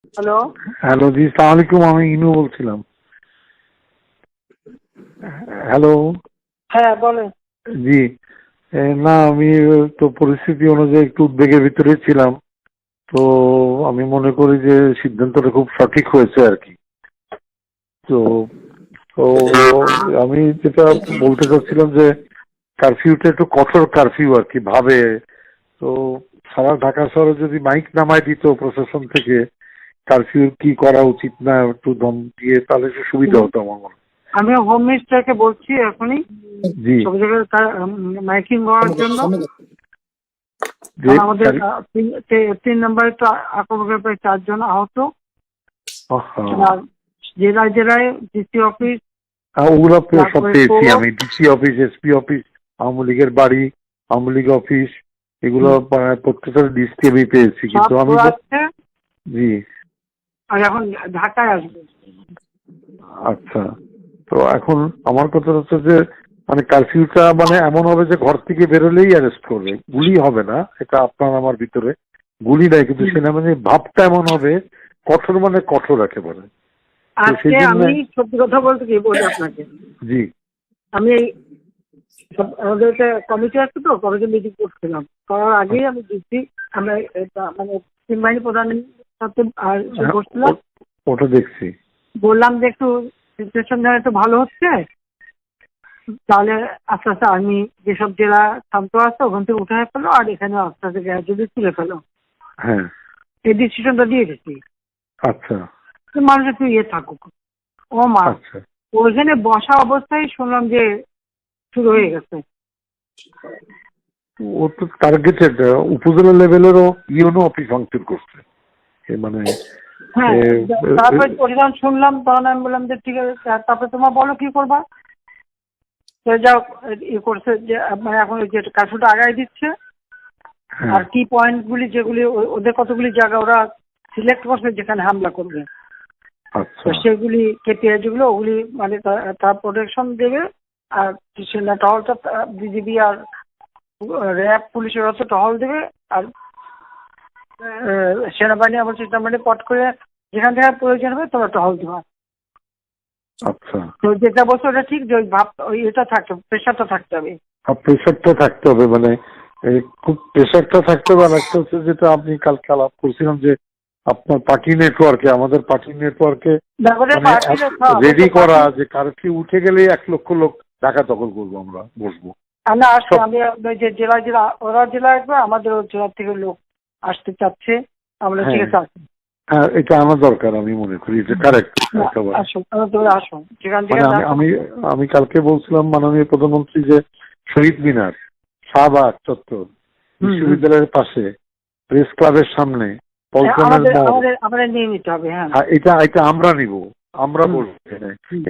Hello. Hello জি, সালাম আলাইকুম। আমি ইনু বলছিলাম। হ্যালো। হ্যাঁ বলেন। জি। না, আমি তো পরিস্থিতি অনুযায়ী একটু উদ্বেগের ভিতরে ছিলাম। তো আমি মনে করি যে সিদ্ধান্তটা খুব সঠিক হয়েছে আর কি। তো তো আমি যেটা বলতে চাচ্ছিলাম যে কারফিউটা একটু কঠোর কারফিউ আর কি ভাবে। তো সারা ঢাকা শহরে যদি মাইক নামায় দিত প্রশাসন থেকে কারফিউ কি করা উচিত না একটু দম দিয়ে, তাহলে একটু সুবিধা হতো আমার মনে হয়। আমি হোম মিনিস্টারকে বলছি এখনই জি। সব জায়গায় মাইকিং করার জন্য। যে কারণ আমাদের 3 নম্বরে তো আক্রমণের প্রায় 4 জন আহত। আর জেলায় জেলায় ডিসি অফিস, ওগুলো সব তারপরে পেয়েছি আমি, DC office, SP office, Awami লীগের বাড়ি, আওয়ামী লীগ অফিস, এগুলো প্রত্যেকটা লিস্ট আমি পেয়েছি, কিন্তু আমি আসছে। জি। আর এখন ঢাকায় আসবে। আচ্ছা, তো এখন আমার কথা হচ্ছে যে মানে কারফিউটা মানে এমন হবে যে ঘর থেকে বেরোলেই অ্যারেস্ট করবে, গুলি হবে না, এটা আপনার আমার ভিতরে গুলি নাই, কিন্তু সেনাবাহিনীর ভাবটা এমন হবে কঠোর, মানে কঠোর একেবারে। আজকে আমি সত্যি কথা বলতে কি বলি আপনাকে, জি। আমি আমাদের একটা কমিটি আছে, তো কমিটি মিটিং করছিলাম, করার আগেই আমি ডিসি আমরা মানে তিন বাহিনী প্রধানের সাথে বসছিলাম। ওটা দেখছি। বললাম যে একটু সিচুয়েশন যেন একটু ভালো হচ্ছে, তাহলে আস্তে আস্তে আর্মি যেসব জেলা শান্ত আছে ওখান থেকে উঠে ফেলো, আর এখানে আস্তে আস্তে যদি তুলে ফেলো। হ্যাঁ, এই ডিসিশনটা দিয়ে দিচ্ছি। আচ্ছা মানুষ একটু ইয়ে থাকুক। ও মা, আচ্ছা। ওইখানে বসা অবস্থায় শুনলাম যে শুরু হয়ে গেছে। ও তো টার্গেটেড উপজেলা লেভেলেরও ইউনো অফিস ভাঙচুর করছে, মানে হ্যাঁ, তারপরে যখন শুনলাম তখন আমি বললাম যে ঠিক আছে, তারপরে তোমার বলো কি করবা। যাও ইয়ে করছে যে মানে এখন যে কাজটা আগায় দিচ্ছে, আর কি পয়েন্ট গুলি যেগুলি ওদের কতগুলি জায়গা ওরা সিলেক্ট করছে যেখানে হামলা করবে, সেগুলি কেপিআই যেগুলো ওগুলি মানে তার প্রোটেকশন দেবে। আর সেনা টহলটা বিজিবি আর র্যাব পুলিশের হচ্ছে টহল দেবে। আর সেনাবাহিনী আমার চেষ্টা মানে পট করে যেখান থেকে প্রয়োজন হবে তোমরা টহল দেওয়া। আচ্ছা, তো যেটা বলছো ওটা ঠিক, যে ওই ভাব ওই এটা থাকতে হবে, প্রেশারটা থাকতে হবে। প্রেশারটা থাকতে হবে, মানে খুব প্রেশারটা থাকতে হবে। আর একটা হচ্ছে যেটা আপনি কালকে আলাপ করছিলাম যে আপনার পার্টি নেটওয়ার্কে, আমাদের পার্টি নেটওয়ার্কে রেডি করা যে কারফিউ উঠে গেলে 1 লক্ষ লোক ঢাকা দখল করবো, আমরা বসবো। না আসছে, আমি যে জেলায় জেলা ওরা জেলা আসবে, আমাদের জেলা থেকে লোক আসতে চাচ্ছে, আমরা ঠিক আছে আসি। হ্যাঁ, এটা আমার দরকার, আমি মনে করি এটা কারেক্ট। আসুন যেখান থেকে। আমি কালকে বলছিলাম মাননীয় প্রধানমন্ত্রী যে শহীদ মিনার, শাহবাগ চত্বর, বিশ্ববিদ্যালয়ের পাশে, প্রেস ক্লাবের সামনে, আমাদের নিয়ে নিতে হবে। হ্যাঁ, এটা আমরা নিব, আমরা বলবো।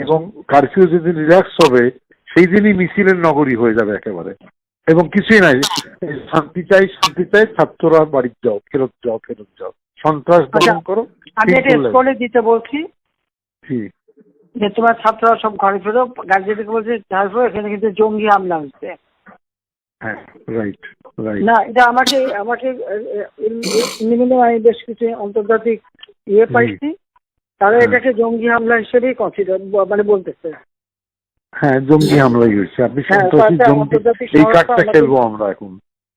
এবং কারফিউ যেদিন রিল্যাক্স হবে সেই দিনই মিছিলের নগরী হয়ে যাবে একেবারে, এবং কিছুই নাই, শান্তি চাই, শান্তি চাই, ছাত্ররা বাড়ি যাও, ফেরত যাও, ফেরত যাও, সন্ত্রাস দমন করো। আমি এটা স্কুলে দিতে বলছি যে তোমার ছাত্ররা সব ঘরে ফেরো, গার্জিয়ানকে বলছে এখানে কিন্তু জঙ্গি হামলা হচ্ছে। হ্যাঁ, রাইট রাইট। না, এটা আমাকে আমি বেশ কিছু আন্তর্জাতিক ইয়ে পাইছি, তারা এটাকে জঙ্গি হামলা হিসেবেই কনসিডার মানে বলতেছে। হ্যাঁ, জঙ্গি হামলাই হয়েছে। আপনি সন্ত্রাসী জঙ্গি এই কার্ডটা খেলবো আমরা এখন।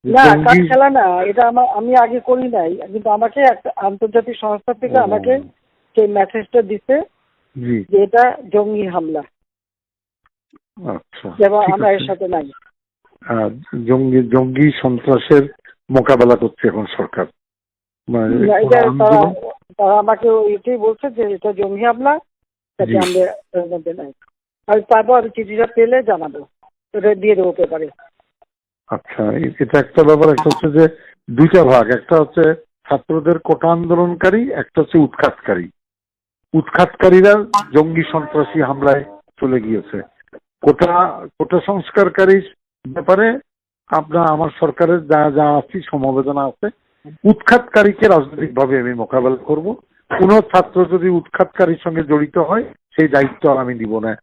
না, কার্ড খেলা না, এটা আমি আগে করি নাই, কিন্তু আমাকে একটা আন্তর্জাতিক সংস্থা থেকে আমাকে সেই মেসেজটা দিতে যে এটা জঙ্গি হামলা। আচ্ছা, আমরা এর সাথে নাই। জঙ্গি সন্ত্রাসের মোকাবেলা করছে এখন সরকার। তারা আমাকে এটাই বলছে যে এটা জঙ্গি হামলা, তাতে আমরা এর মধ্যে নাই। আর তারপর আমি চিঠিটা পেলে জানাবো, এটা দিয়ে দেবো পেপারে। আচ্ছা, এটা একটা ব্যাপার। একটা হচ্ছে যে দুইটা ভাগ, একটা হচ্ছে ছাত্রদের কোটা আন্দোলনকারী, একটা হচ্ছে উৎখাতকারী। উৎখাতকারীরা জঙ্গি সন্ত্রাসী হামলায় চলে গিয়েছে। কোটা সংস্কারকারীর ব্যাপারে আমার সরকারের যা যা আছে সমবেদনা আছে। উৎখাতকারীকে রাজনৈতিক ভাবে আমি মোকাবেলা করব। কোন ছাত্র যদি উৎখাতকারীর সঙ্গে জড়িত হয় সেই দায়িত্ব আমি নিব না।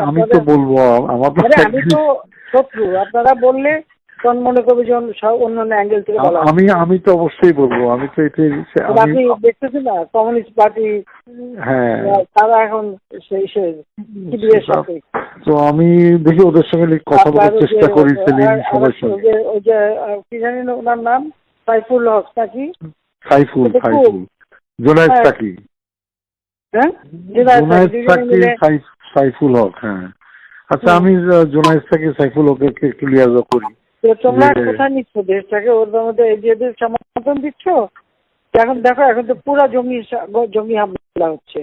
আমি তো বলবো, আমার আমি তো শত্রু, আপনারা বললে তখন মনে করবে যে অন্যান্য অ্যাঙ্গেল থেকে বলা আমি তো অবশ্যই বলবো, আমি তো এটাই আপনি দেখতেছেন না কমিউনিস্ট পার্টি হ্যাঁ তারা এখন সেই সিবিএর সাথে তো আমি দেখি ওদের সঙ্গে কথা বলার চেষ্টা করি সেলিম সবার সঙ্গে। ওই যে কি জানি না ওনার নাম সাইফুল হক নাকি সাইফুল জোনায়েদ সাকি হ্যাঁ জোনায়েদ সাকি সাইফুল হক হ্যাঁ আচ্ছা আমি জোনায়েদ সাকি সাইফুল হককে ক্লিয়ার করি। তোমরা কোথায় নিচ্ছ দেশটাকে? ওর মধ্যে এদের সমর্থন দিচ্ছ এখন? দেখো এখন তো পুরো জঙ্গি হামলা হচ্ছে।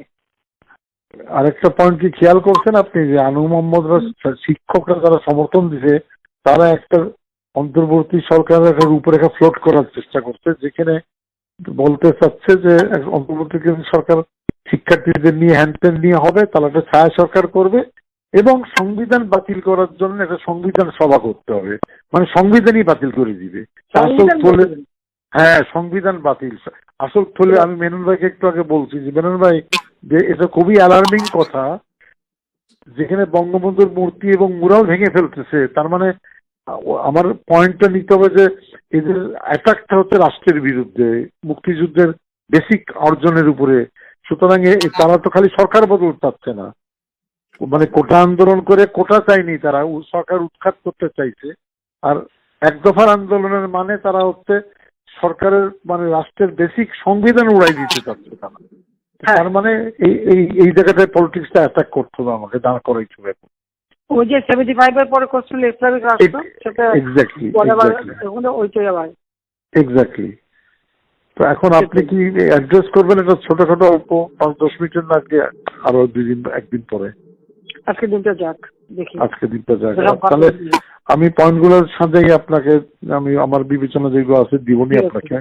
আরেকটা পয়েন্ট কি খেয়াল করছেন আপনি যে আনু মোহাম্মদরা শিক্ষকরা যারা সমর্থন দিছে তারা একটা অন্তর্বর্তী সরকারের একটা রূপরেখা ফ্লোট করার চেষ্টা করছে, যেখানে বলতে চাচ্ছে যে অন্তর্বর্তী সরকার শিক্ষার্থীদের নিয়ে হ্যান্ডটেন নিয়ে হবে, তাহলে একটা ছায়া সরকার করবে এবং সংবিধান বাতিল করার জন্য একটা সংবিধান সভা করতে হবে, মানে সংবিধানই বাতিল করে দিবে। হ্যাঁ সংবিধান বাতিল আসল থলে। আমি মেনন ভাইকে একটু আগে বলছি যে মেনন ভাই যে এটা খুবই অ্যালার্মিং কথা, যেখানে বঙ্গবন্ধুর মূর্তি এবং মুরাল ভেঙে ফেলতেছে, তার মানে আমার পয়েন্টটা নিতে হবে যে এদের অ্যাটাকটা হচ্ছে রাষ্ট্রের বিরুদ্ধে, মুক্তিযুদ্ধের বেসিক অর্জনের উপরে। সুতরাং তারা তো খালি সরকার বদল চাচ্ছে না, মানে কোটা আন্দোলন করে কোটা চায়নি, তারা সরকার উৎখাত করতে চাইছে। আর এক দফার আন্দোলনের মানে তারা হচ্ছে সরকারের মানে রাষ্ট্রের বেসিক সংবিধান উড়াই দিতে চাচ্ছে তারা। তার মানে এই জায়গাটায় পলিটিক্সটা অ্যাটাক করতে হবে, আমাকে দাঁড় করাইতে হবে। ওই যে 75 এর পরে করছিল ইসলামিক রাষ্ট্র, সেটা ওইটাই আবার এক্স্যাক্টলি। তো এখন আপনি কি অ্যাড্রেস করবেন এটা ছোটখাটো অল্প 5-10 মিনিটের না আগে আরো একদিন পরে? আজকে দিনটা যাক, দেখি আজকে দিনটা যাক। তাহলে আমি পয়েন্টগুলোর সাথে আপনাকে আমি আমার বিবেচনা যেগুলো আছে দিবনি আপনাকে।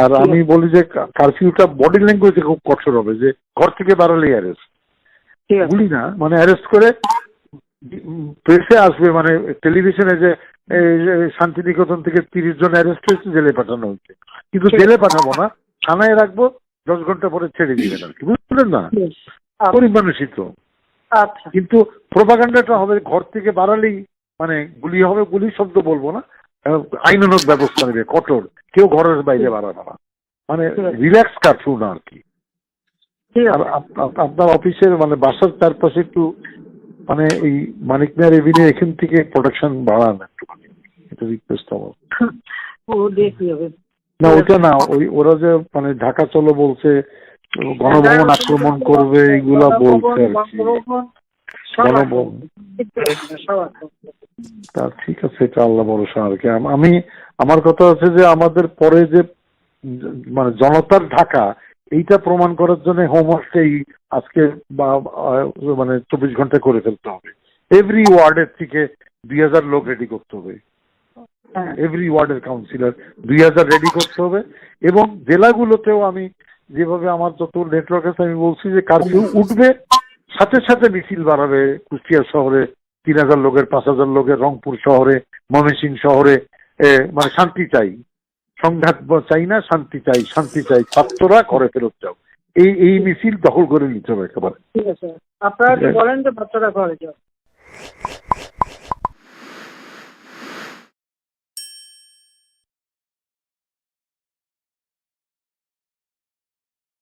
আর আমি বলি যে কারফিউটা বডি ল্যাঙ্গুয়েজে খুব কঠোর হবে, যে ঘর থেকে বাড়ালেই অ্যারেস্ট, বলি না মানে অ্যারেস্ট করে প্রেসে আসবে, মানে টেলিভিশনে যে শান্তিনিকেতন থেকে 30 জন অ্যারেস্ট হয়েছে, জেলে পাঠানো হয়েছে, কিন্তু জেলে পাঠাবো না, থানায় রাখবো, 10 ঘন্টা পরে ছেড়ে দিবেন আর কি, বুঝলেন না? গরিব মানুষই তো। কিন্তু প্রোপাগান্ডাটা হবে ঘর থেকে বাড়ালেই মানে গুলি হবে, গুলি শব্দ বলবো না, আইনানুগ ব্যবস্থা নেবে কঠোর, কেউ ঘরের বাইরে বাড়াবে না, মানে রিল্যাক্স কারফিউ না আর কি। আর আপনার অফিসের মানে বাসার চারপাশে একটু মানে এই মানিক মিয়া এভিনিউ এখান থেকে প্রোটেকশন বাড়ান একটুখানি, এটা রিকোয়েস্ট আমার। না ওইটা না, ওরা যে মানে ঢাকা চলো বলছে, গণভবন আক্রমণ করবে এইগুলা বলছে আর কি, গণভবন। তা ঠিক আছে, এটা আল্লাহ ভরসা আর কি। আমি আমার কথা হচ্ছে যে আমাদের পরে যে মানে জনতার ঢাকা, এইটা প্রমাণ করার জন্য হোমওয়ার্কটাই আজকে বা মানে 24 ঘন্টা করে ফেলতে হবে। এভরি ওয়ার্ডের থেকে 2000 লোক রেডি করতে হবে, এভরি ওয়ার্ডের কাউন্সিলর 2000 রেডি করতে হবে। এবং জেলাগুলোতেও আমি যেভাবে আমার যত নেটওয়ার্ক আছে আমি বলছি যে কারফিউ উঠবে, সাথে সাথে মিছিল বাড়াবে। কুষ্টিয়া শহরে 3000 লোকের, 5000 লোকের, রংপুর শহরে, ময়মনসিংহ শহরে, মানে শান্তি চাই, সংঘাত চাই না, শান্তি চাই, শান্তি চাই, ছাত্ররা ঘরে ফেরত যাও, এই মিছিল দখল করে নিতে হবে একেবারে। ঠিক আছে, আপনারা বলেন যে বাচ্চারা ঘরে যাও।